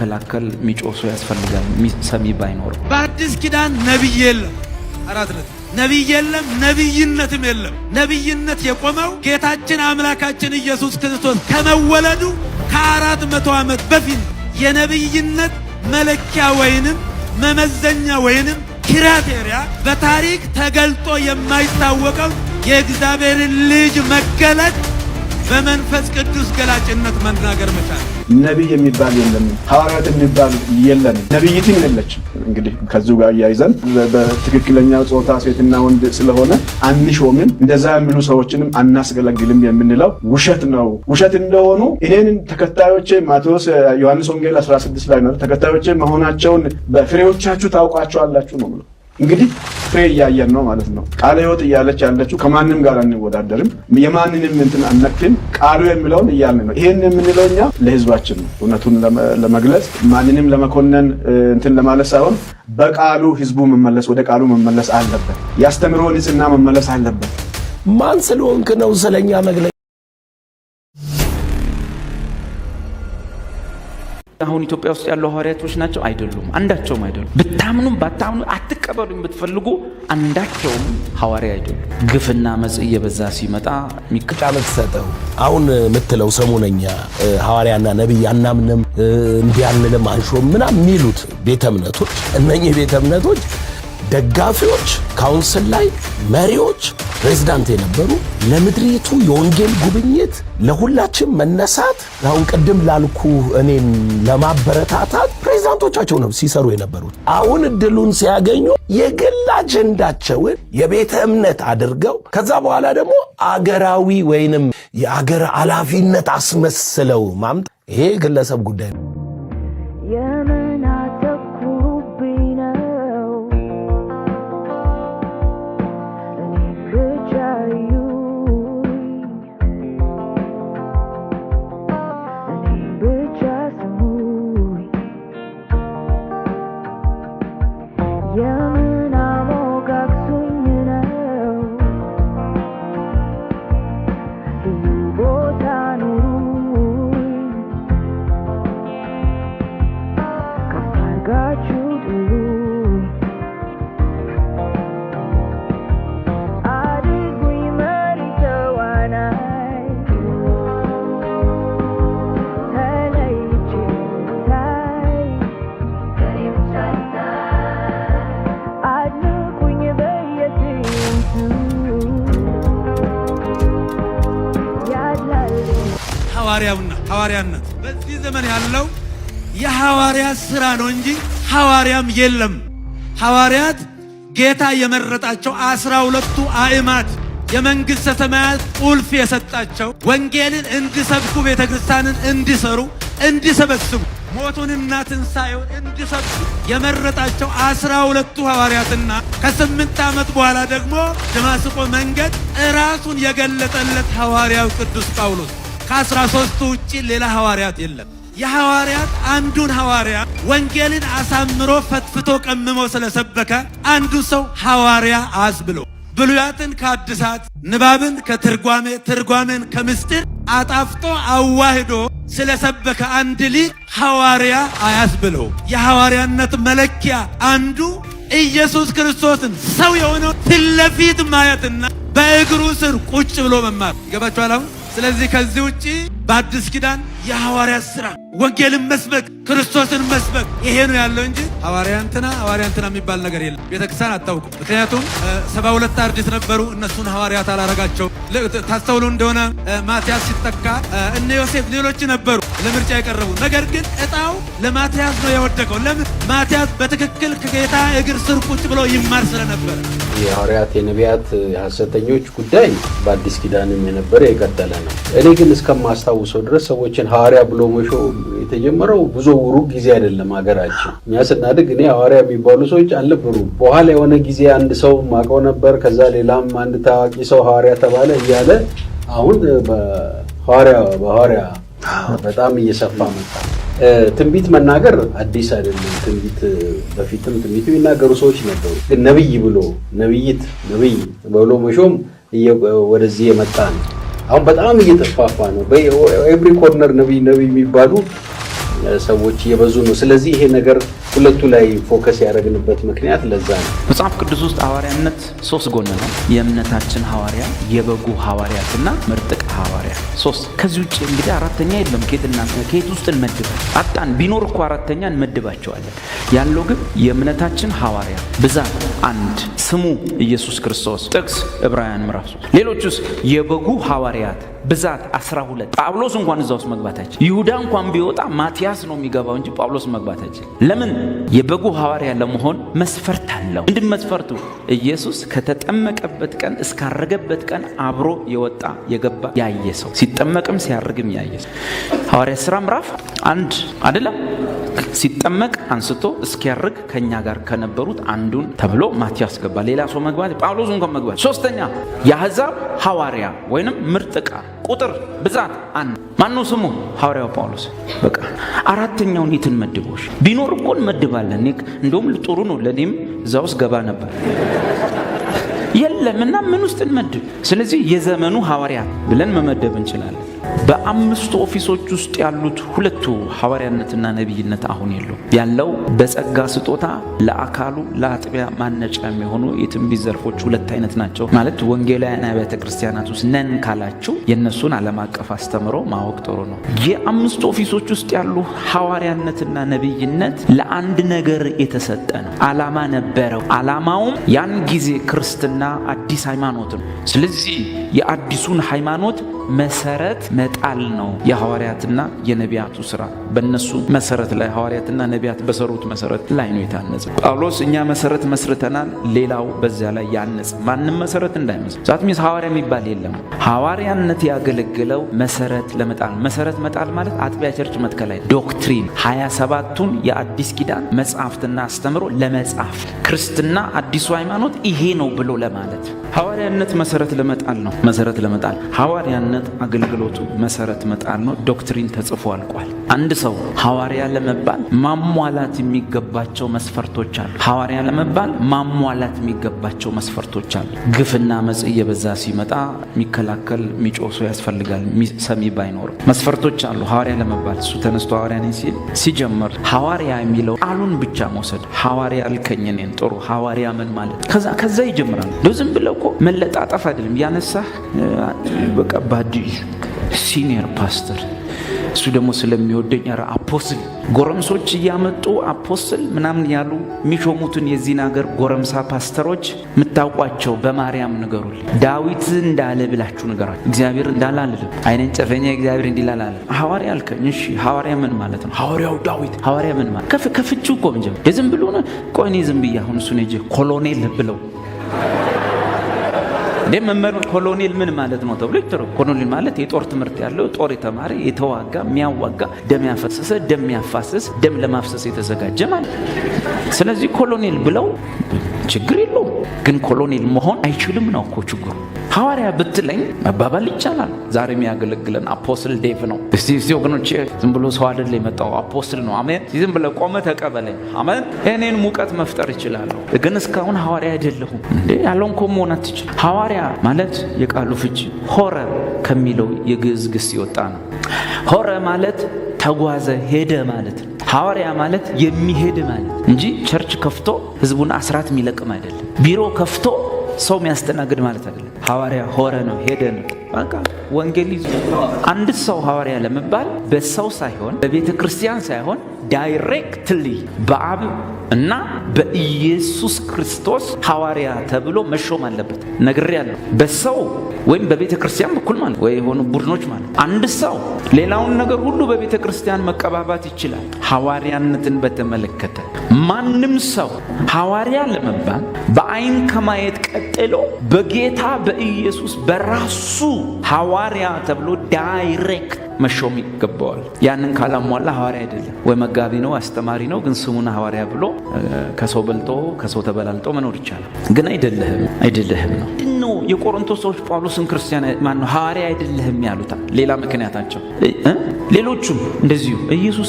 ከላከል ሚጮሶ ያስፈልጋል ሰሚ ባይኖር በአዲስ ኪዳን ነብይ የለም አራድነት ነብይ የለም ነብይነትም የለም ነብይነት የቆመው ጌታችን አምላካችን ኢየሱስ ክርስቶስ ከመወለዱ ከ400 ዓመት በፊት የነብይነት መለኪያ ወይንም መመዘኛ ወይንም ክራይቴሪያ በታሪክ ተገልጦ የማይታወቀው የእግዚአብሔር ልጅ መገለጥ በመንፈስ ቅዱስ ገላጭነት መናገር መቻል ነብይ የሚባል የለም ሐዋርያት የሚባል የለም ነብይትም የለች እንግዲህ ከዚህ ጋር ያይዘን በትክክለኛው ጾታ ሴትና ወንድ ስለሆነ አንሾምን እንደዛ የሚሉ ሰዎችንም አናስገለግልም የምንለው ውሸት ነው ውሸት እንደሆኑ እኔን ተከታዮቼ ማቴዎስ ዮሐንስ ወንጌል 16 ላይ ነው ተከታዮቼ መሆናቸውን በፍሬዎቻችሁ ታውቃቸዋላችሁ ነው ማለት እንግዲህ ፍሬ ያያየን ነው ማለት ነው ቃለ ሕይወት እያለች ያለችው ከማንንም ጋር አንወዳደርም የማንንም እንትን አንነክም ቃሉ የሚለውን እያልን ነው ይሄን የምንለውኛ ለህዝባችን ነው እውነቱን ለመግለጽ ማንንም ለመኮነን እንትን ለማለት ሳይሆን በቃሉ ህዝቡ መመለስ ወደ ቃሉ መመለስ አለበት ያስተምሮ ንጽህና መመለስ አለበት ማን ስለሆንክ ነው ስለኛ መግለጽ አሁን ኢትዮጵያ ውስጥ ያለው ሐዋርያቶች ናቸው አይደሉም አንዳቸውም አይደሉም ብታምኑም ባታምኑ አትቀበሉም ብትፈልጉ አንዳቸውም ሐዋርያ አይደሉም ግፍና መጽ እየበዛ ሲመጣ ሚከታመት ሰጠው አሁን ምትለው ሰሞነኛ ሐዋርያና ነብይ አናምንም እንዲያንንም አንሾም ምናምን ሚሉት ቤተ እምነቶች እነኚህ ቤተ እምነቶች ደጋፊዎች ካውንስል ላይ መሪዎች ፕሬዝዳንት የነበሩ ለምድሪቱ የወንጌል ጉብኝት ለሁላችን መነሳት አሁን ቀደም ላልኩ እኔን ለማበረታታት ፕሬዝዳንቶቻቸው ነው ሲሰሩ የነበሩት አሁን እድሉን ሲያገኙ የግል አጀንዳቸውን የቤተ እምነት አድርገው ከዛ በኋላ ደግሞ አገራዊ ወይንም የአገር ኃላፊነት አስመስለው ማምጣት ይሄ ግለሰብ ጉዳይ ነው ሐዋርያነት በዚህ ዘመን ያለው የሐዋርያ ሥራ ነው እንጂ ሐዋርያም የለም ሐዋርያት ጌታ የመረጣቸው 12ቱ አእማድ የመንግሥተ ሰማያት ቁልፍ የሰጣቸው ወንጌልን እንዲሰብኩ ቤተክርስቲያንን እንዲሰሩ እንዲሰበስቡ ሞቱንና ትንሣኤውን እንዲሰብኩ የመረጣቸው 12ቱ ሐዋርያትና ከ8 ዓመት በኋላ ደግሞ ደማስቆ መንገድ ራሱን የገለጠለት ሐዋርያው ቅዱስ ጳውሎስ ከ13ቱ ውጪ ሌላ ሐዋርያት የለም የሐዋርያት አንዱን ሐዋርያ ወንጌልን አሳምሮ ፈትፍቶ ቀምሞ ስለሰበከ አንዱ ሰው ሐዋርያ አስብሎ ብሉያትን ከአዲሳት ንባብን ከትርጓሜ ትርጓሜን ከምስጢር አጣፍጦ አዋህዶ ስለሰበከ አንድ ሊቅ ሐዋርያ አያስብለው የሐዋርያነት መለኪያ አንዱ ኢየሱስ ክርስቶስን ሰው የሆነው ፊት ለፊት ማየትና በእግሩ ስር ቁጭ ብሎ መማር ይገባችኋል አሁን ስለዚህ ከዚህ ውጪ በአዲስ ኪዳን የሐዋርያት ሥራ ወንጌልን መስበክ ክርስቶስን መስበክ ይሄ ነው ያለው እንጂ ሐዋርያንትና የሚባል ነገር የለም ቤተክርስቲያን አታውቁም ምክንያቱም 72 አርድእት ነበሩ እነሱን ሐዋርያት አላረጋቸው ታስተውሉ እንደሆነ ማቲያስ ሲተካ እነ ዮሴፍ ሌሎች ነበሩ ለምርጫ የቀረቡ ነገር ግን እጣው ለማቲያስ ነው የወደቀው ለምን ማቲያስ በትክክል ከጌታ እግር ስር ቁጭ ብሎ ይማር ስለነበር የሐዋርያት የነቢያት የሐሰተኞች ጉዳይ በአዲስ ኪዳንም የነበረ የቀጠለ ነው እኔ ግን እስከማስታውሰው ድረስ ሰዎችን ሐዋርያ ብሎ መሾ የተጀመረው ብዙ ሩቅ ጊዜ አይደለም ሀገራችን እኛ ስናድግ እኔ ሐዋርያ የሚባሉ ሰዎች አልነበሩም በኋላ የሆነ ጊዜ አንድ ሰው ማቀው ነበር ከዛ ሌላም አንድ ታዋቂ ሰው ሐዋርያ ተባለ እያለ አሁን በሐዋርያ በጣም እየሰፋ መጣ ትንቢት መናገር አዲስ አይደለም ትንቢት በፊትም ትንቢት የሚናገሩ ሰዎች ነበሩ ግን ነብይ ብሎ መሾም ወደዚህ የመጣ ነው አሁን በጣም እየተስፋፋ ነው በኤቭሪ ኮርነር ነብይ የሚባሉ ሰዎች እየበዙ ነው። ስለዚህ ይሄ ነገር ሁለቱ ላይ ፎከስ ያደረግንበት ምክንያት ለዛ ነው። መጽሐፍ ቅዱስ ውስጥ ሐዋርያነት 3 ጎን ነው። የእምነታችን ሐዋርያ፣ የበጉ ሐዋርያትና ምርጥቅ ሐዋርያ 3። ከዚህ ውጭ እንግዲህ አራተኛ የለም። ከየት ውስጥ እንመድባለን? አጣን። ቢኖር እኮ አራተኛ እንመድባቸዋለን። ያለው ግን የእምነታችን ሐዋርያ ብዛት 1፣ ስሙ ኢየሱስ ክርስቶስ፣ ጥቅስ ዕብራውያን ምዕራፍ 3። ሌሎቹስ የበጉ ሐዋርያት ብዛት 12። ጳውሎስ እንኳን እዛ ውስጥ መግባታችን፣ ይሁዳ እንኳን ቢወጣ ማቲያስ ነው የሚገባው እንጂ ጳውሎስ መግባታችን። ለምን? የበጉ ሐዋርያ ለመሆን መስፈርት አለው። ምንድን መስፈርቱ? ኢየሱስ ከተጠመቀበት ቀን እስካረገበት ቀን አብሮ የወጣ የገባ ያየ ሰው፣ ሲጠመቅም ሲያርግም ያየ ሰው። ሐዋርያት ሥራ ምዕራፍ 1 አይደለም? ሲጠመቅ አንስቶ እስኪያርግ ከኛ ጋር ከነበሩት አንዱን ተብሎ ማቲያስ ገባ። ሌላ ሰው መግባት፣ ጳውሎስ እንኳን መግባት። 3ኛ የአሕዛብ ሐዋርያ ወይንም ምርጥቃ ቁጥር ብዛት 1። ማነው ስሙ? ሐዋርያው ጳውሎስ። በቃ አራተኛውን የትን መድቦሽ ቢኖር እኮ እንመድባለን። እንደውም ጥሩ ነው፣ ለኔም እዛ ውስጥ ገባ ነበር። የለምና ምን ውስጥ እንመድብ? ስለዚህ የዘመኑ ሐዋርያ ብለን መመደብ እንችላለን። በ5 ኦፊሶች ውስጥ ያሉት 2ቱ ሐዋርያነትና ነቢይነት አሁን ያለው በጸጋ ስጦታ ለአካሉ ለአጥቢያ ማነጫ የሚሆኑ የትንቢት ዘርፎች 2 አይነት ናቸው። ማለት ወንጌላውያን አብያተ ክርስቲያናት ውስጥ ነን ካላችሁ የእነሱን ዓለም አቀፍ አስተምሮ ማወቅ ጥሩ ነው። የ5 ኦፊሶች ውስጥ ያሉ ሐዋርያነትና ነቢይነት ለአንድ ነገር የተሰጠ ነው። ዓላማ ነበረው። ዓላማውም ያን ጊዜ ክርስትና አዲስ ሃይማኖት ነው። ስለዚህ የአዲሱን ሃይማኖት መሰረት መጣል ነው የሐዋርያትና የነቢያቱ ስራ። በእነሱ መሰረት ላይ ሐዋርያትና ነቢያት በሰሩት መሰረት ላይ ነው የታነጸ። ጳውሎስ እኛ መሰረት መስርተናል፣ ሌላው በዚያ ላይ ያነጽ። ማንም መሰረት እንዳይመስል ዛትሚስ ሐዋርያ የሚባል የለም። ሐዋርያነት ያገለግለው መሰረት ለመጣል። መሰረት መጣል ማለት አጥቢያ ቸርች መትከል አይደለም። ዶክትሪን 27ቱን የአዲስ ኪዳን መጽሐፍትና አስተምሮ ለመጻፍ ክርስትና አዲሱ ሃይማኖት ይሄ ነው ብሎ ለማለት። ሐዋርያነት መሰረት ለመጣል ነው። መሰረት ለመጣል ሐዋርያነት አገልግሎቱ መሰረት መጣል ነው። ዶክትሪን ተጽፎ አልቋል። አንድ ሰው ሐዋርያ ለመባል ማሟላት የሚገባቸው መስፈርቶች አሉ። ሐዋርያ ለመባል ማሟላት የሚገባቸው መስፈርቶች አሉ። ግፍና መጽ እየበዛ ሲመጣ የሚከላከል የሚጮህ ሰው ያስፈልጋል፣ ሰሚ ባይኖርም መስፈርቶች አሉ ሐዋርያ ለመባል። እሱ ተነስቶ ሐዋርያ ነኝ ሲል ሲጀምር ሐዋርያ የሚለው ቃሉን ብቻ መውሰድ። ሐዋርያ አልከኝ እኔን ጥሩ ሐዋርያ ምን ማለት ከዛ ይጀምራል። ዝም ብለው እኮ መለጣጠፍ አይደለም። ያነሳህ በቃ ባዲ ሲኒየር ፓስተር እሱ ደግሞ ስለሚወደኝ አፖስትል ጎረምሶች እያመጡ አፖስትል ምናምን ያሉ የሚሾሙትን የዚህን ሀገር ጎረምሳ ፓስተሮች የምታውቋቸው በማርያም ንገሩልኝ። ዳዊት እንዳለ ብላችሁ ንገራችሁ። እግዚአብሔር እንዳለ አልልም። አይነን ጨፈኛ እግዚአብሔር እንዲላል አለ። ሐዋርያ አልከኝ። እሺ ሐዋርያ ምን ማለት ነው? ሐዋርያው ዳዊት ሐዋርያ ምን ማለት ከፍቺው እኮ እንጂ ዝም ብሎ ነው። ቆይ እኔ ዝም ብዬ አሁን እሱን ሄጄ ኮሎኔል ብለው መመር ኮሎኔል ምን ማለት ነው ተብሎ ይተረጎ። ኮሎኔል ማለት የጦር ትምህርት ያለው ጦር የተማረ የተዋጋ የሚያዋጋ ደም ያፈሰሰ ደም ያፋሰስ ደም ለማፍሰስ የተዘጋጀ ማለት። ስለዚህ ኮሎኔል ብለው ችግር የለውም፣ ግን ኮሎኔል መሆን አይችልም ነው እኮ ችግሩ። ሐዋርያ ብትለኝ መባባል ይቻላል። ዛሬ የሚያገለግለን አፖስትል ዴቭ ነው። እስቲ ወገኖቼ ዝም ብሎ ሰው አይደል የመጣው አፖስትል ነው። አሜን። ዝም ብለ ቆመ ተቀበለኝ። አሜን። እኔን ሙቀት መፍጠር ይችላል፣ ግን እስካሁን ሐዋርያ አይደለሁም እንዴ ያለውን እኮ መሆን አትችል። ሐዋርያ ማለት የቃሉ ፍቺ ሆረ ከሚለው የግዕዝ ግስ የወጣ ነው። ሆረ ማለት ተጓዘ ሄደ ማለት ነው። ሐዋርያ ማለት የሚሄድ ማለት እንጂ ቸርች ከፍቶ ህዝቡን አስራት የሚለቅም አይደለም። ቢሮ ከፍቶ ሰው የሚያስተናግድ ማለት አይደለም። ሐዋርያ ሆረ ነው፣ ሄደ ነው። በቃ ወንጌል ይዞ አንድ ሰው ሐዋርያ ለመባል በሰው ሳይሆን በቤተ ክርስቲያን ሳይሆን ዳይሬክትሊ በአብ እና በኢየሱስ ክርስቶስ ሐዋርያ ተብሎ መሾም አለበት። ነግሬያለሁ። በሰው ወይም በቤተ ክርስቲያን በኩል ማለት ወይ የሆኑ ቡድኖች ማለት አንድ ሰው ሌላውን ነገር ሁሉ በቤተ ክርስቲያን መቀባባት ይችላል። ሐዋርያነትን በተመለከተ ማንም ሰው ሐዋርያ ለመባል በአይን ከማየት ቀጥሎ በጌታ በኢየሱስ በራሱ ሐዋርያ ተብሎ ዳይሬክት መሾም ይገባዋል። ያንን ካላሟላ ሐዋርያ አይደለም። ወይ መጋቢ ነው፣ አስተማሪ ነው፣ ግን ስሙን ሐዋርያ ብሎ ከሰው በልጦ ከሰው ተበላልጦ መኖር ይቻላል። ግን አይደለህም ነው። ነው የቆሮንቶስ ሰዎች ጳውሎስን ክርስቲያን ማነው ሐዋርያ አይደለህም ያሉት ሌላ ምክንያታቸው። ሌሎቹም እንደዚሁ ኢየሱስ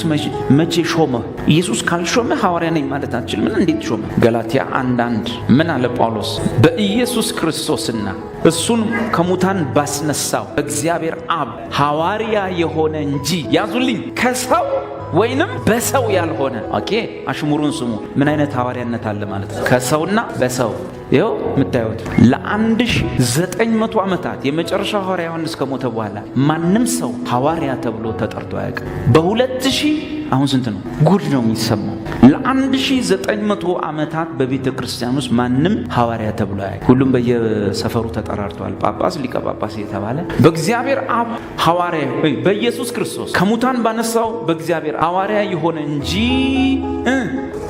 መቼ ሾመ? ኢየሱስ ካልሾመ ሐዋርያ ነኝ ማለት አትችልም። ምን እንዴት ሾመ? ገላትያ 1:1 ምን አለ ጳውሎስ? በኢየሱስ ክርስቶስና እሱን ከሙታን ባስነሳው እግዚአብሔር አብ ሐዋርያ የሆነ እንጂ ያዙልኝ ከሰው ወይንም በሰው ያልሆነ። ኦኬ አሽሙሩን ስሙ። ምን አይነት ሐዋርያነት አለ ማለት ነው? ከሰውና በሰው። ይኸው የምታዩት ለ1900 ዓመታት የመጨረሻው ሐዋርያ ዮሐንስ ከሞተ በኋላ ማንም ሰው ሐዋርያ ተብሎ ተጠርቶ አያውቅም። በ2000 አሁን ስንት ነው? ጉድ ነው የሚሰማው። ለ1900 ዓመታት በቤተ ክርስቲያን ውስጥ ማንም ሐዋርያ ተብሎ አያውቅም። ሁሉም በየሰፈሩ ተጠራርተዋል። ጳጳስ፣ ሊቀ ጳጳስ የተባለ በእግዚአብሔር አብ ሐዋርያ በኢየሱስ ክርስቶስ ከሙታን ባነሳው በእግዚአብሔር ሐዋርያ የሆነ እንጂ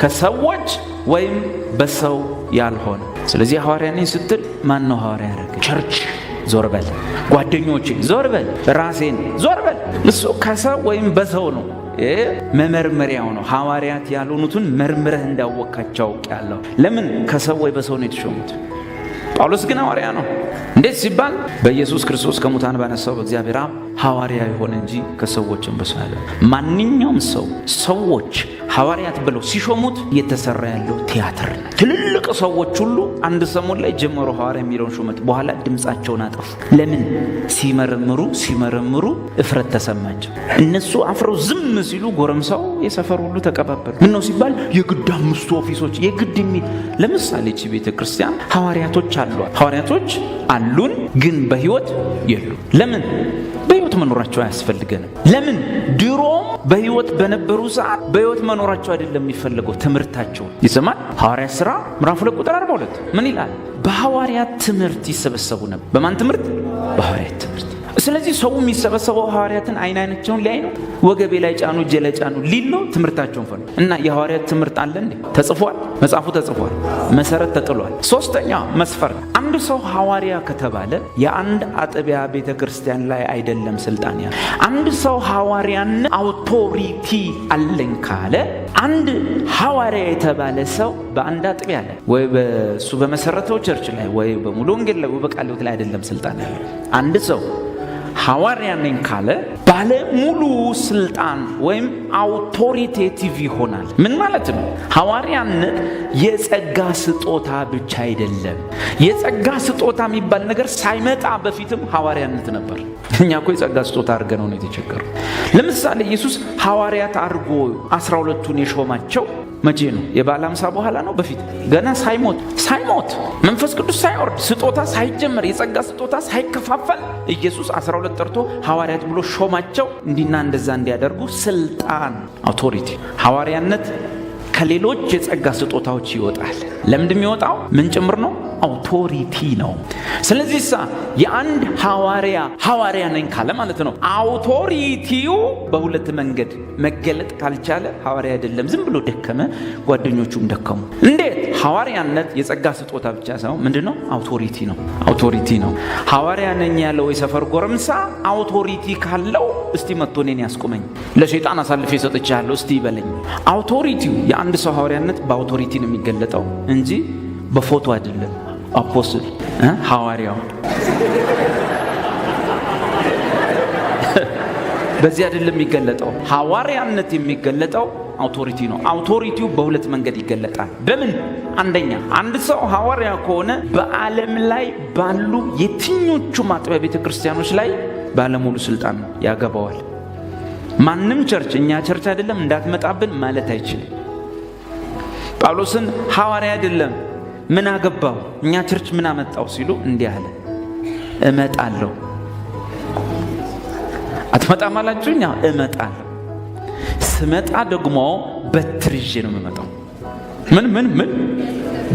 ከሰዎች ወይም በሰው ያልሆነ። ስለዚህ ሐዋርያ ነኝ ስትል ማን ነው ሐዋርያ ያደረገ? ቸርች ዞር በል፣ ጓደኞቼ ዞር በል፣ ራሴን ዞር በል። እሱ ከሰው ወይም በሰው ነው። መመርመሪያው ነው። ሐዋርያት ያልሆኑትን መርምረህ እንዳወቃቸው አውቃለሁ። ለምን? ከሰው ወይ በሰው ነው የተሾሙት። ጳውሎስ ግን ሐዋርያ ነው። እንዴት ሲባል በኢየሱስ ክርስቶስ ከሙታን ባነሳው በእግዚአብሔር አብ ሐዋርያ ይሆን እንጂ ከሰዎችም በሰው ያለ። ማንኛውም ሰዎች ሐዋርያት ብለው ሲሾሙት እየተሰራ ያለው ቲያትር ነው። ትልልቅ ሰዎች ሁሉ አንድ ሰሞን ላይ ጀመሩ ሐዋርያ የሚለውን ሹመት፣ በኋላ ድምፃቸውን አጠፉ። ለምን? ሲመረምሩ እፍረት ተሰማቸው። እነሱ አፍረው ዝም ሲሉ ጎረምሳው የሰፈር ሁሉ ተቀባበሉ። ምን ነው ሲባል የግድ 5 ኦፊሶች የግድ የሚል። ለምሳሌ እቺ ቤተ ክርስቲያን ሐዋርያቶች አሉን፣ ግን በህይወት የሉ። ለምን? በህይወት መኖራቸው አያስፈልገንም። ለምን? ድሮም በህይወት በነበሩ ሰዓት በህይወት መኖራቸው አይደለም የሚፈልገው፣ ትምህርታቸው ይሰማል። ሐዋርያት ሥራ ምዕራፍ 2 ቁጥር 42 ምን ይላል? በሐዋርያት ትምህርት ይሰበሰቡ ነበር። በማን ትምህርት? በሐዋርያት ትምህርት። ስለዚህ ሰው የሚሰበሰበው ሐዋርያትን አይናቸውን ሊያይ ነው። ወገቤ ላይ ጫኑ፣ እጄ ላይ ጫኑ ሊል ነው። ትምህርታቸውን ፈሉ እና የሐዋርያት ትምህርት አለ እንዴ? ተጽፏል። መጽሐፉ ተጽፏል። መሰረት ተጥሏል። ሶስተኛ መስፈርት፣ አንድ ሰው ሐዋርያ ከተባለ የአንድ አጥቢያ ቤተ ክርስቲያን ላይ አይደለም ስልጣን ያለ። አንድ ሰው ሐዋርያን አውቶሪቲ አለኝ ካለ አንድ ሐዋርያ የተባለ ሰው በአንድ አጥቢያ ላይ ወይ በሱ በመሰረተው ቸርች ላይ ወይ በሙሉ ወንጌል ላይ ወይ በቃለ ሕይወት ላይ አይደለም ስልጣን ያለው። አንድ ሰው ሐዋርያ ነኝ ካለ ባለ ሙሉ ስልጣን ወይም አውቶሪቴቲቭ ይሆናል። ምን ማለት ነው? ሐዋርያነት የጸጋ ስጦታ ብቻ አይደለም። የጸጋ ስጦታ የሚባል ነገር ሳይመጣ በፊትም ሐዋርያነት ነበር። እኛ እኮ የጸጋ ስጦታ አድርገነው ነው የተቸገረው። ለምሳሌ ኢየሱስ ሐዋርያት አድርጎ 12ቱን የሾማቸው መቼ ነው? የበዓለ ሃምሳ በኋላ ነው? በፊት ገና ሳይሞት መንፈስ ቅዱስ ሳይወርድ ስጦታ ሳይጀመር የጸጋ ስጦታ ሳይከፋፈል ኢየሱስ 12 ጠርቶ ሐዋርያት ብሎ ሾማቸው። እንዲና እንደዛ እንዲያደርጉ ስልጣን፣ አውቶሪቲ። ሐዋርያነት ከሌሎች የጸጋ ስጦታዎች ይወጣል። ለምንድን የሚወጣው? ምን ጭምር ነው? አውቶሪቲ ነው። ስለዚህ የአንድ ሐዋርያ ነኝ ካለ ማለት ነው አውቶሪቲው በሁለት መንገድ መገለጥ ካልቻለ ሐዋርያ አይደለም። ዝም ብሎ ደከመ፣ ጓደኞቹም ደከሙ። እንዴት? ሐዋርያነት የጸጋ ስጦታ ብቻ ሳይሆን ምንድነው? አውቶሪቲ ነው። ሐዋርያ ነኝ ያለው የሰፈር ጎረምሳ አውቶሪቲ ካለው እስቲ መጥቶ እኔን ያስቆመኝ፣ ለሰይጣን አሳልፌ ሰጥቻለሁ እስቲ ይበለኝ። አውቶሪቲው የአንድ ሰው ሐዋርያነት በአውቶሪቲ ነው የሚገለጠው እንጂ በፎቶ አይደለም። አፖስትል ሐዋርያው በዚህ አይደለም የሚገለጠው። ሐዋርያነት የሚገለጠው አውቶሪቲ ነው። አውቶሪቲው በሁለት መንገድ ይገለጣል። በምን? አንደኛ አንድ ሰው ሐዋርያ ከሆነ በዓለም ላይ ባሉ የትኞቹ አጥቢያ ቤተ ክርስቲያኖች ላይ ባለሙሉ ስልጣን ያገባዋል። ማንም ቸርች እኛ ቸርች አይደለም እንዳትመጣብን ማለት አይችልም። ጳውሎስን ሐዋርያ አይደለም ምን አገባው እኛ ቸርች ምን አመጣው ሲሉ እንዲህ አለ፣ እመጣለሁ። አትመጣም አላችሁኝ? እመጣለሁ። ስመጣ ደግሞ በትር ይዤ ነው የምመጣው። ምን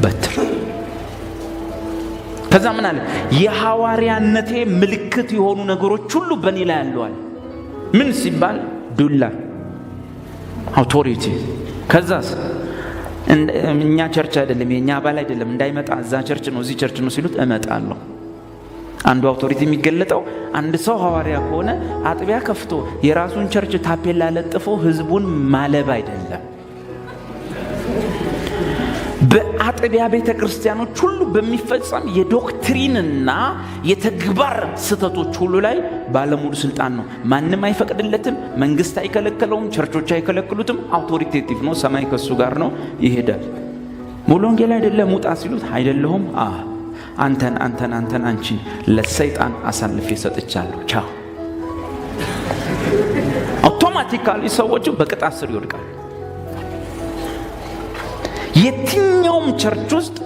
በትር። ከዛ ምን አለ? የሐዋርያነቴ ምልክት የሆኑ ነገሮች ሁሉ በእኔ ላይ አለዋል። ምን ሲባል? ዱላ፣ አውቶሪቲ። ከዛስ እኛ ቸርች አይደለም የኛ አባል አይደለም እንዳይመጣ እዛ ቸርች ነው እዚህ ቸርች ነው ሲሉት እመጣለሁ። አንዱ አውቶሪቲ የሚገለጠው አንድ ሰው ሐዋርያ ከሆነ አጥቢያ ከፍቶ የራሱን ቸርች ታፔላ ለጥፎ ህዝቡን ማለብ አይደለም። በአጥቢያ ቤተ ክርስቲያኖች ሁሉ በሚፈጸም የዶክትሪንና የተግባር ስህተቶች ሁሉ ላይ ባለሙሉ ስልጣን ነው። ማንም አይፈቅድለትም፣ መንግስት አይከለክለውም፣ ቸርቾች አይከለክሉትም። አውቶሪቴቲቭ ነው። ሰማይ ከሱ ጋር ነው፣ ይሄዳል። ሙሉ ወንጌል አይደለም ውጣ ሲሉት አይደለሁም፣ አንተን አንቺን ለሰይጣን አሳልፌ ሰጥቻለሁ፣ ቻው። አውቶማቲካሊ ሰዎቹ በቅጣት ስር ይወድቃሉ። የትኛውም ቸርች ውስጥ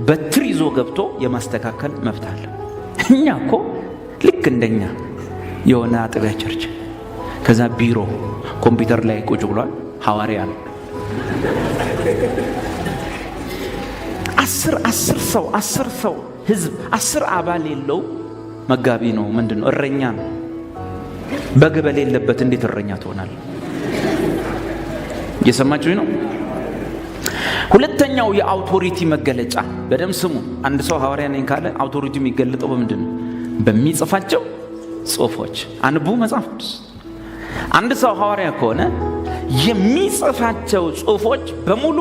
በትር ይዞ ገብቶ የማስተካከል መብት አለ። እኛ እኮ ልክ እንደኛ የሆነ አጥቢያ ቸርች ከዛ ቢሮ ኮምፒውተር ላይ ቁጭ ብሏል ሐዋርያ ነው። አስር ሰው ህዝብ 10 አባል የለው መጋቢ ነው። ምንድነው? እረኛ ነው። በግ በሌለበት እንዴት እረኛ ትሆናለህ? እየሰማችሁ ነው? ሁለተኛው የአውቶሪቲ መገለጫ በደም ስሙ። አንድ ሰው ሐዋርያ ነኝ ካለ አውቶሪቲ የሚገለጠው በምንድነው? በሚጽፋቸው ጽሑፎች። አንቡ መጽሐፍ ቅዱስ። አንድ ሰው ሐዋርያ ከሆነ የሚጽፋቸው ጽሑፎች በሙሉ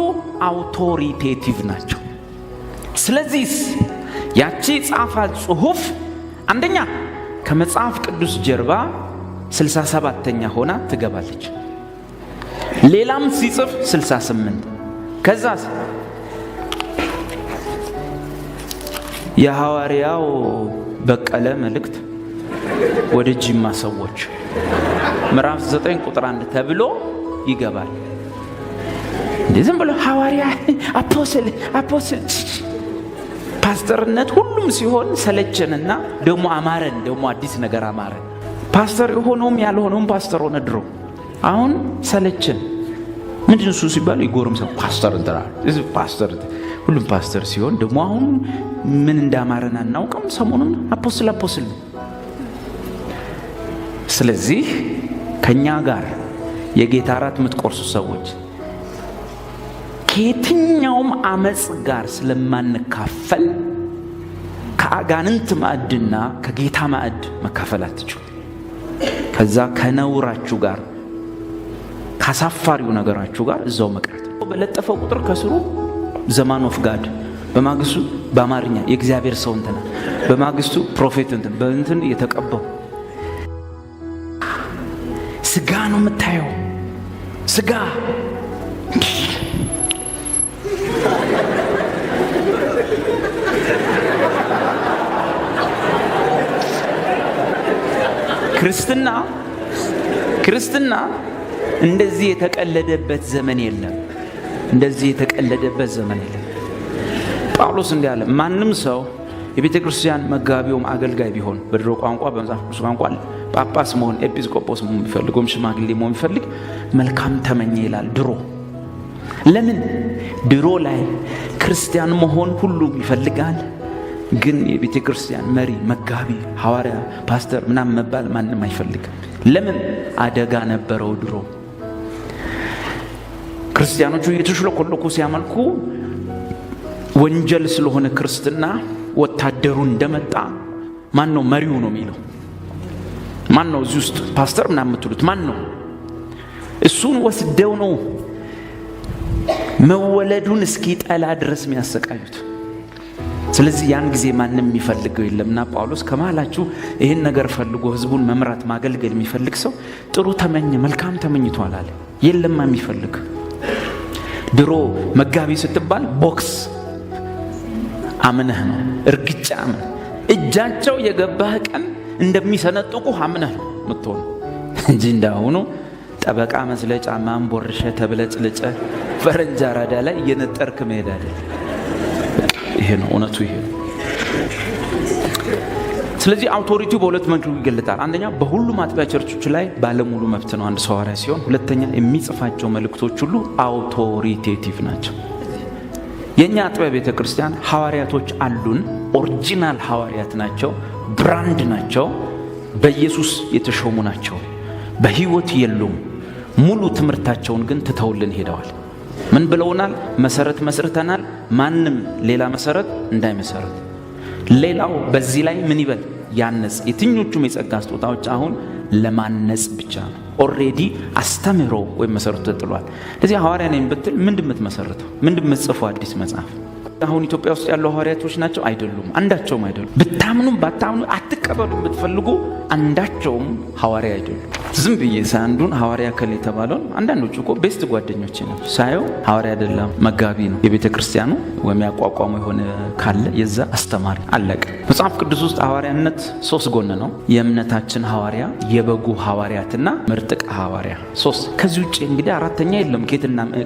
አውቶሪቴቲቭ ናቸው። ስለዚህ ያቺ ጻፋ ጽሑፍ አንደኛ ከመጽሐፍ ቅዱስ ጀርባ 67ኛ ሆና ትገባለች። ሌላም ሲጽፍ 68። ከዛስ የሐዋርያው በቀለ መልእክት ወደ ጂማ ሰዎች ምዕራፍ 9 ቁጥር 1 ተብሎ ይገባል። እንደዚህም ብሎ ሐዋርያ አፖስትል ፓስተርነት ሁሉም ሲሆን ሰለቸንና ደሞ አማረን፣ ደሞ አዲስ ነገር አማረን። ፓስተር የሆነውም ያልሆነውም ፓስተር ሆነ ድሮ። አሁን ሰለቸን። ምንድነው እሱ ሲባል ይጎርም ሰው ፓስተር እንተራል እዚ ፓስተር ሁሉም ፓስተር ሲሆን ደሞ አሁን ምን እንዳማረን አናውቅም። ሰሞኑን አፖስትል ነው። ስለዚህ ከኛ ጋር የጌታ እራት የምትቆርሱ ሰዎች ከየትኛውም አመጽ ጋር ስለማንካፈል ከአጋንንት ማዕድና ከጌታ ማዕድ መካፈል አትችሉ። ከዛ ከነውራችሁ ጋር ካሳፋሪው ነገራችሁ ጋር እዛው መቅረት። በለጠፈው ቁጥር ከስሩ ዘማን ኦፍ ጋድ፣ በማግስቱ በአማርኛ የእግዚአብሔር ሰው እንትና፣ በማግስቱ ፕሮፌት እንትን በእንትን የተቀባው ስጋ ነው የምታየው። ስጋ ክርስትና እንደዚህ የተቀለደበት ዘመን የለም። ጳውሎስ እንዲህ አለ፣ ማንም ሰው የቤተ ክርስቲያን መጋቢውም አገልጋይ ቢሆን በድሮ ቋንቋ በመጽሐፍ ቅዱስ ቋንቋ ጳጳስ መሆን ኤጲስቆጶስ መሆን ቢፈልግም ሽማግሌ መሆን ቢፈልግ መልካም ተመኘ ይላል። ለምን ድሮ ላይ ክርስቲያን መሆን ሁሉም ይፈልጋል፣ ግን የቤተ ክርስቲያን መሪ መጋቢ ሐዋርያ ፓስተር ምናምን መባል ማንም አይፈልግም። ለምን? አደጋ ነበረው። ድሮ ክርስቲያኖቹ የተሽለኮለኩ ሲያመልኩ ወንጀል ስለሆነ ክርስትና ወታደሩ እንደመጣ ማን ነው መሪው ነው የሚለው? ማን ነው እዚህ ውስጥ ፓስተር ምናምን የምትሉት ማን ነው? እሱን ወስደው ነው መወለዱን እስኪ ጠላ ድረስ የሚያሰቃዩት። ስለዚህ ያን ጊዜ ማንም የሚፈልገው የለምና ጳውሎስ ከመሃላችሁ ይህን ነገር ፈልጎ ህዝቡን መምራት ማገልገል የሚፈልግ ሰው ጥሩ ተመኘ፣ መልካም ተመኝቷል አለ። የለም የሚፈልግ። ድሮ መጋቢ ስትባል ቦክስ አምነህ ነው፣ እርግጫ አምነህ እጃቸው የገባህ ቀን እንደሚሰነጥቁ አምነህ ነው የምትሆን እንጂ እንዳሁኑ ጠበቃ መስለ ጫማን ቦርሸ ተብለጭልጨ ፈረንጅ አራዳ ላይ እየነጠርክ መሄድ አይደል። ይሄ ነው እውነቱ፣ ይሄ ነው። ስለዚህ አውቶሪቲው በሁለት መንገድ ይገለጣል። አንደኛ በሁሉም አጥቢያ ቸርቾች ላይ ባለሙሉ መብት ነው አንድ ሰው ሐዋርያ ሲሆን፣ ሁለተኛ የሚጽፋቸው መልእክቶች ሁሉ አውቶሪቴቲቭ ናቸው። የኛ አጥቢያ ቤተክርስቲያን ሐዋርያቶች አሉን። ኦሪጂናል ሐዋርያት ናቸው፣ ብራንድ ናቸው፣ በኢየሱስ የተሾሙ ናቸው። በህይወት የሉም። ሙሉ ትምህርታቸውን ግን ትተውልን ሄደዋል። ምን ብለውናል? መሰረት መስርተናል፣ ማንም ሌላ መሰረት እንዳይመሰረት። ሌላው በዚህ ላይ ምን ይበል? ያነጽ። የትኞቹም የጸጋ ስጦታዎች አሁን ለማነጽ ብቻ ነው። ኦሬዲ አስተምህሮ ወይም መሰረቱ ተጥሏል። ስለዚህ ሐዋርያ ነኝ ብትል ምንድን የምትመሰርተው? ምንድን የምትጽፈው? አዲስ መጽሐፍ። አሁን ኢትዮጵያ ውስጥ ያሉ ሐዋርያቶች ናቸው? አይደሉም። አንዳቸውም አይደሉም። ብታምኑም ባታምኑ አትቀበሉ ብትፈልጉ አንዳቸውም ሐዋርያ አይደሉም። ዝም ብዬ ሳንዱን ሐዋርያ ከለ የተባለውን አንዳንዶቹ እኮ ቤስት ጓደኞቼ ነው ሳየው ሐዋርያ አይደለም መጋቢ ነው የቤተ ክርስቲያኑ ወይም ያቋቋመው የሆነ ካለ የዛ አስተማሪ አለቀ። መጽሐፍ ቅዱስ ውስጥ ሐዋርያነት 3 ጎን ነው። የእምነታችን ሐዋርያ፣ የበጉ ሐዋርያትና ምርጥቃ ሐዋርያ 3። ከዚህ ውጪ እንግዲህ አራተኛ የለም።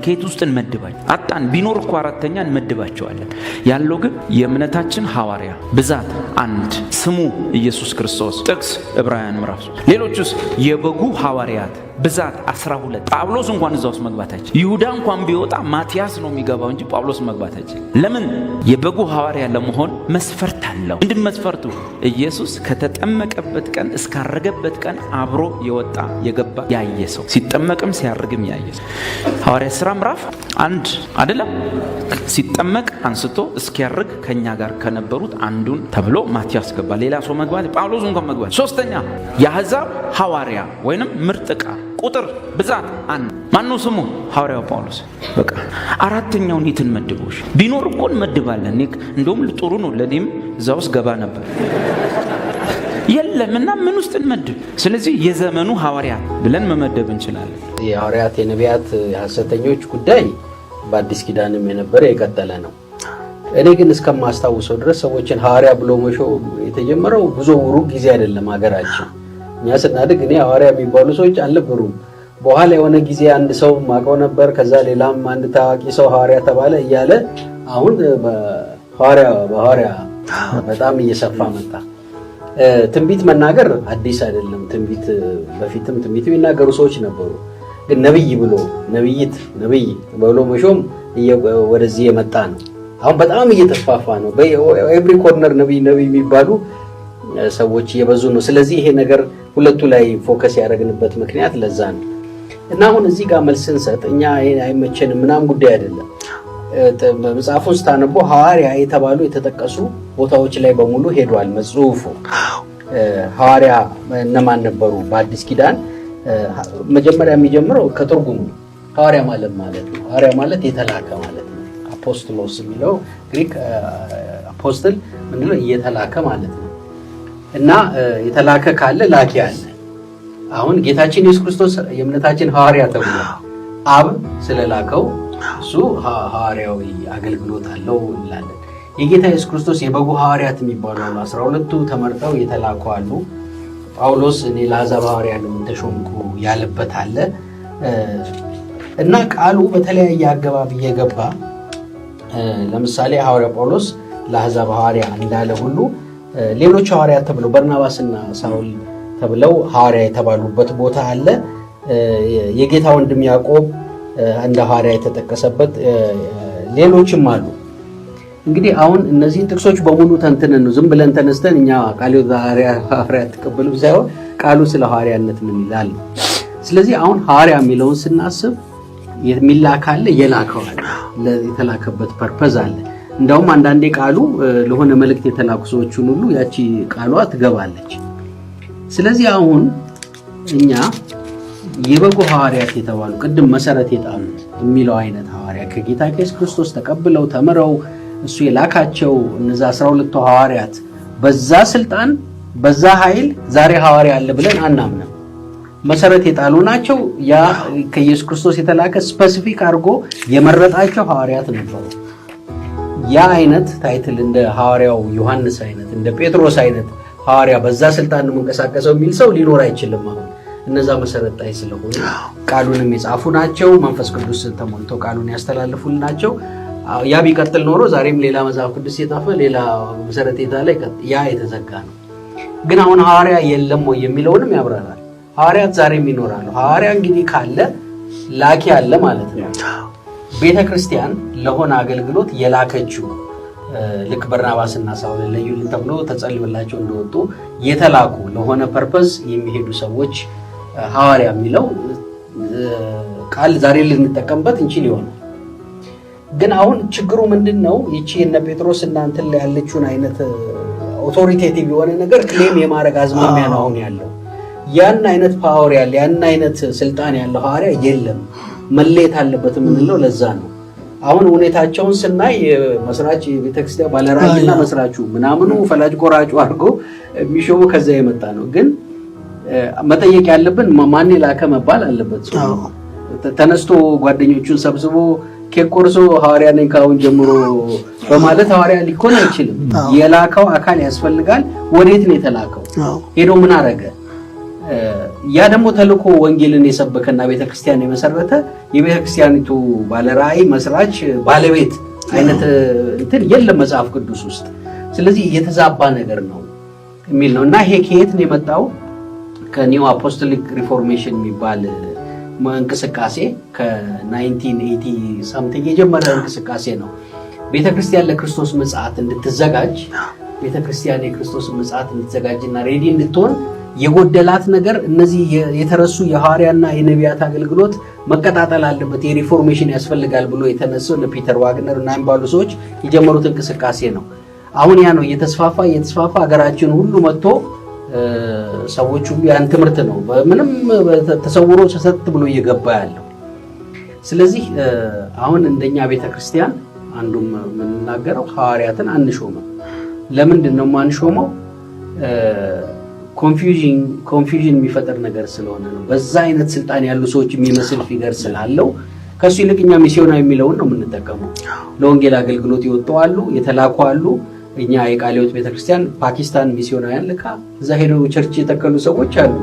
ከየት ውስጥ እንመድባቸው? አጣን። ቢኖር እኮ አራተኛ እንመድባቸዋለን። ያለው ግን የእምነታችን ሐዋርያ ብዛት 1 ስሙ ኢየሱስ ክርስቶስ ጥቅስ ዕብራውያን ምዕራፍ 3። ሌሎቹስ የበጉ ሐዋርያት ብዛት 12። ጳውሎስ እንኳን እዛ ውስጥ መግባት አይችል። ይሁዳ እንኳን ቢወጣ ማቲያስ ነው የሚገባው እንጂ ጳውሎስ መግባት አይችል። ለምን? የበጉ ሐዋርያ ለመሆን መስፈርት አለው። ምንድን መስፈርቱ? ኢየሱስ ከተጠመቀበት ቀን እስካረገበት ቀን አብሮ የወጣ የገባ ያየ ሰው፣ ሲጠመቅም ሲያርግም ያየ ሰው። ሐዋርያ ሥራ ምዕራፍ 1 አይደለም ሲጠመቅ አንስቶ እስኪያርግ ከኛ ጋር ከነበሩት አንዱን ተብሎ ማቲያስ ገባ። ሌላ ሰው መግባት ጳውሎስ እንኳን መግባት። 3ኛ የአሕዛብ ሐዋርያ ወይንም ምርጥቃ ቁጥር ብዛት 1 ማነው ስሙ? ሐዋርያው ጳውሎስ። በቃ አራተኛውን የትን መድቦሽ ቢኖር እኮ እንመድባለን። እንደውም ጥሩ ነው። ለኔም እዛ ውስጥ ገባ ነበር። የለምና ምን ውስጥ እንመድብ? ስለዚህ የዘመኑ ሐዋርያት ብለን መመደብ እንችላለን። የሐዋርያት የነቢያት የሐሰተኞች ጉዳይ በአዲስ ኪዳንም የነበረ የቀጠለ ነው። እኔ ግን እስከማስታውሰው ድረስ ሰዎችን ሐዋርያ ብሎ መሾው የተጀመረው ብዙ ሩቅ ጊዜ አይደለም ሀገራችን። እኛ ስናድግ እኔ ሐዋርያ የሚባሉ ሰዎች አልነበሩም። በኋላ የሆነ ጊዜ አንድ ሰው ማቀው ነበር። ከዛ ሌላም አንድ ታዋቂ ሰው ሐዋርያ ተባለ እያለ አሁን በሐዋርያ በጣም እየሰፋ መጣ። ትንቢት መናገር አዲስ አይደለም። በፊትም ትንቢት የሚናገሩ ሰዎች ነበሩ። ግን ነብይ ብሎ መሾም ወደዚህ የመጣ ነው። አሁን በጣም እየተስፋፋ ነው። በኤቭሪ ኮርነር ነብይ የሚባሉ ሰዎች እየበዙ ነው። ስለዚህ ይሄ ነገር ሁለቱ ላይ ፎከስ ያደረግንበት ምክንያት ለዛ ነው። እና አሁን እዚህ ጋር መልስ ስንሰጥ እኛ አይመቸንም ምናምን ጉዳይ አይደለም። መጽሐፉን ስታነቦ ሐዋርያ የተባሉ የተጠቀሱ ቦታዎች ላይ በሙሉ ሄዷል መጽሐፉ። ሐዋርያ እነማን ነበሩ? በአዲስ ኪዳን መጀመሪያ የሚጀምረው ከትርጉሙ ሐዋርያ ማለት ነው። ሐዋርያ ማለት የተላከ ማለት ነው። አፖስቶሎስ የሚለው ግሪክ አፖስትል ምንድነው? የተላከ ማለት ነው። እና የተላከ ካለ ላኪ አለ። አሁን ጌታችን ኢየሱስ ክርስቶስ የእምነታችን ሐዋርያ ተብሏል። አብ ስለላከው እሱ ሐዋርያዊ አገልግሎት አለው እንላለን። የጌታ ኢየሱስ ክርስቶስ የበጉ ሐዋርያት የሚባሉ 12ቱ ተመርጠው የተላኩ አሉ። ጳውሎስ እኔ ለአሕዛብ ሐዋርያ ተሾምኩ ያለበት አለ። እና ቃሉ በተለያየ አገባብ እየገባ ለምሳሌ ሐዋርያ ጳውሎስ ለአሕዛብ ሐዋርያ እንዳለ ሁሉ ሌሎች ሐዋርያት ተብለው በርናባስና ሳውል ተብለው ሐዋርያ የተባሉበት ቦታ አለ። የጌታ ወንድም ያዕቆብ እንደ ሐዋርያ የተጠቀሰበት ሌሎችም አሉ። እንግዲህ አሁን እነዚህ ጥቅሶች በሙሉ ተንትነን ነው ዝም ብለን ተነስተን እኛ ቃሉ ሐዋርያ ተቀበሉ ሳይሆን ቃሉ ስለ ሐዋርያነት ምን ይላል። ስለዚህ አሁን ሐዋርያ የሚለውን ስናስብ የሚላክ አለ፣ የላከው አለ፣ የተላከበት ፐርፐዝ አለ። እንደውም አንዳንዴ ቃሉ ለሆነ መልእክት የተላኩ ሰዎችን ሁሉ ያቺ ቃሏ ትገባለች። ስለዚህ አሁን እኛ የበጉ ሐዋርያት የተባሉ ቅድም መሰረት የጣሉት የሚለው አይነት ሐዋርያ ከጌታ ኢየሱስ ክርስቶስ ተቀብለው ተምረው እሱ የላካቸው እነዛ 12ቱ ሐዋርያት በዛ ስልጣን በዛ ኃይል ዛሬ ሐዋርያ አለ ብለን አናምንም። መሰረት የጣሉ ናቸው። ያ ከኢየሱስ ክርስቶስ የተላከ ስፔሲፊክ አድርጎ የመረጣቸው ሐዋርያት ነበሩ። ያ አይነት ታይትል እንደ ሐዋርያው ዮሐንስ አይነት እንደ ጴጥሮስ አይነት ሐዋርያ በዛ ስልጣን መንቀሳቀሰው የሚል ሰው ሊኖር አይችልም። አሁን እነዛ መሰረት ጣይ ስለሆኑ ቃሉንም የጻፉ ናቸው። መንፈስ ቅዱስ ተሞልተው ቃሉን ያስተላልፉል ናቸው። ያ ቢቀጥል ኖሮ ዛሬም ሌላ መጽሐፍ ቅዱስ የጻፈ ሌላ መሰረት የጣለ ያ የተዘጋ ነው። ግን አሁን ሐዋርያ የለም ወይ የሚለውንም ያብራራል። ሐዋርያት ዛሬም ይኖራሉ። ሐዋርያ እንግዲህ ካለ ላኪ አለ ማለት ነው። ቤተ ክርስቲያን ለሆነ አገልግሎት የላከችው ልክ በርናባስና ሳውል ለዩልን ተብሎ ተጸልዮላቸው እንደወጡ የተላኩ ለሆነ ፐርፐዝ የሚሄዱ ሰዎች ሐዋርያ የሚለው ቃል ዛሬ ልንጠቀምበት እንችል ይሆናል። ግን አሁን ችግሩ ምንድነው? ይቺ እነ ጴጥሮስ እና እንትን ላይ ያለችውን አይነት ኦቶሪቴቲቭ የሆነ ነገር ክሌም የማድረግ አዝማሚያ ነው አሁን ያለው። ያን አይነት ፓወር ያለ ያን አይነት ስልጣን ያለው ሐዋርያ የለም፣ መለየት አለበት የምንለው ለዛ ነው። አሁን ሁኔታቸውን ስናይ መስራች ቤተክርስቲያን ባለራዕይና መስራቹ ምናምኑ ፈላጭ ቆራጩ አድርጎ የሚሾው ከዛ የመጣ ነው። ግን መጠየቅ ያለብን ማን ላከ መባል አለበት። ተነስቶ ጓደኞቹን ሰብስቦ ኬክ ቆርሶ ሐዋርያ ነኝ ካሁን ጀምሮ በማለት ሐዋርያ ሊኮን አይችልም። የላከው አካል ያስፈልጋል። ወዴት ነው የተላከው? ሄዶ ምን አረገ? ያ ደግሞ ተልኮ ወንጌልን የሰበከና ቤተክርስቲያን የመሰረተ የቤተክርስቲያኒቱ ባለራዕይ መስራች ባለቤት አይነት እንትን የለም መጽሐፍ ቅዱስ ውስጥ። ስለዚህ የተዛባ ነገር ነው የሚል ነው እና ይሄ ከየት ነው የመጣው? ከኒው አፖስቶሊክ ሪፎርሜሽን የሚባል እንቅስቃሴ ከ1980 ሳምቲንግ የጀመረ እንቅስቃሴ ነው። ቤተክርስቲያን ለክርስቶስ ምጽአት እንድትዘጋጅ ቤተክርስቲያን የክርስቶስ ምጽአት እንድትዘጋጅና ሬዲ እንድትሆን የጎደላት ነገር እነዚህ የተረሱ የሐዋርያና የነቢያት አገልግሎት መቀጣጠል አለበት፣ የሪፎርሜሽን ያስፈልጋል ብሎ የተነሳው ፒተር ዋግነር እና ባሉ ሰዎች የጀመሩት እንቅስቃሴ ነው። አሁን ያ ነው እየተስፋፋ ሀገራችን ሁሉ መጥቶ ሰዎች ሁሉ ያን ትምህርት ነው ምንም ተሰውሮ ሰሰት ብሎ እየገባ ያለው። ስለዚህ አሁን እንደኛ ቤተክርስቲያን አንዱም የምንናገረው ሐዋርያትን አንሾመው። ለምንድን ነው ማንሾመው? ኮንፊውዥን የሚፈጠር ነገር ስለሆነ ነው። በዛ አይነት ስልጣን ያሉ ሰዎች የሚመስል ፊገር ስላለው ከሱ ይልቅኛ ሚስዮናዊ የሚለውን ነው የምንጠቀመው። ለወንጌል አገልግሎት ይወጡ አሉ፣ የተላኩ አሉ። እኛ የቃለ ሕይወት ቤተክርስቲያን ፓኪስታን ሚስዮናውያን ልካ እዛ ሄደው ቸርች የተከሉ ሰዎች አሉ።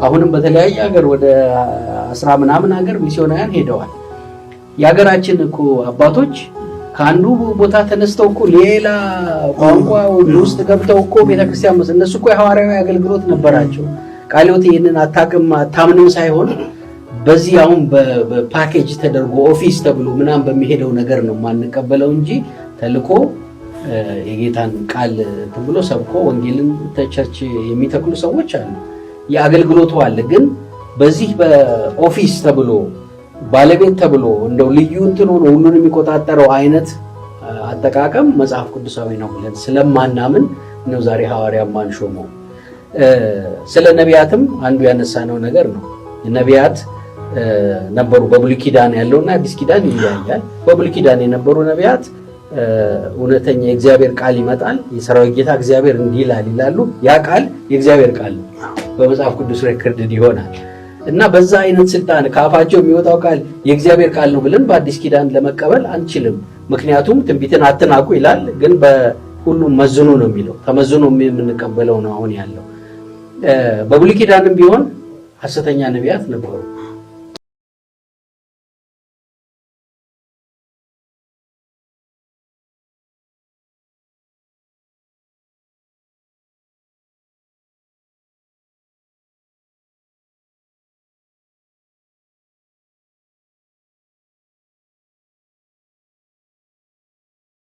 አሁንም በተለያየ ሀገር ወደ 10 ምናምን ሀገር ሚስዮናውያን ሄደዋል። የሀገራችን እኮ አባቶች ከአንዱ ቦታ ተነስተው እኮ ሌላ ቋንቋ ውስጥ ገብተው እኮ ቤተክርስቲያን እነሱ እኮ የሐዋርያዊ አገልግሎት ነበራቸው። ቃለ ሕይወት ይህንን አታምንም ሳይሆን በዚህ አሁን በፓኬጅ ተደርጎ ኦፊስ ተብሎ ምናምን በሚሄደው ነገር ነው ማንቀበለው እንጂ ተልኮ የጌታን ቃል ተብሎ ሰብኮ ወንጌልን ተቸርች የሚተክሉ ሰዎች አሉ። የአገልግሎቱ አለ። ግን በዚህ በኦፊስ ተብሎ ባለቤት ተብሎ እንደው ልዩ እንትን ሆኖ ሁሉን የሚቆጣጠረው አይነት አጠቃቀም መጽሐፍ ቅዱሳዊ ነው ብለን ስለማናምን ነው ዛሬ ሐዋርያ ማንሾመው። ስለ ነቢያትም አንዱ ያነሳነው ነገር ነው። ነቢያት ነበሩ። በብሉይ ኪዳን ያለውና አዲስ ኪዳን ይለያያል። በብሉይ ኪዳን የነበሩ ነቢያት እውነተኛ የእግዚአብሔር ቃል ይመጣል፣ የሰራዊት ጌታ እግዚአብሔር እንዲህ ይላል ይላሉ። ያ ቃል የእግዚአብሔር ቃል ነው፣ በመጽሐፍ ቅዱስ ሬኮርድ ይሆናል እና በዛ አይነት ስልጣን ከአፋቸው የሚወጣው ቃል የእግዚአብሔር ቃል ነው ብለን በአዲስ ኪዳን ለመቀበል አንችልም። ምክንያቱም ትንቢትን አትናቁ ይላል፣ ግን በሁሉም መዝኑ ነው የሚለው። ተመዝኖ የምንቀበለው ነው አሁን ያለው። በብሉይ ኪዳንም ቢሆን ሐሰተኛ ነቢያት ነበሩ።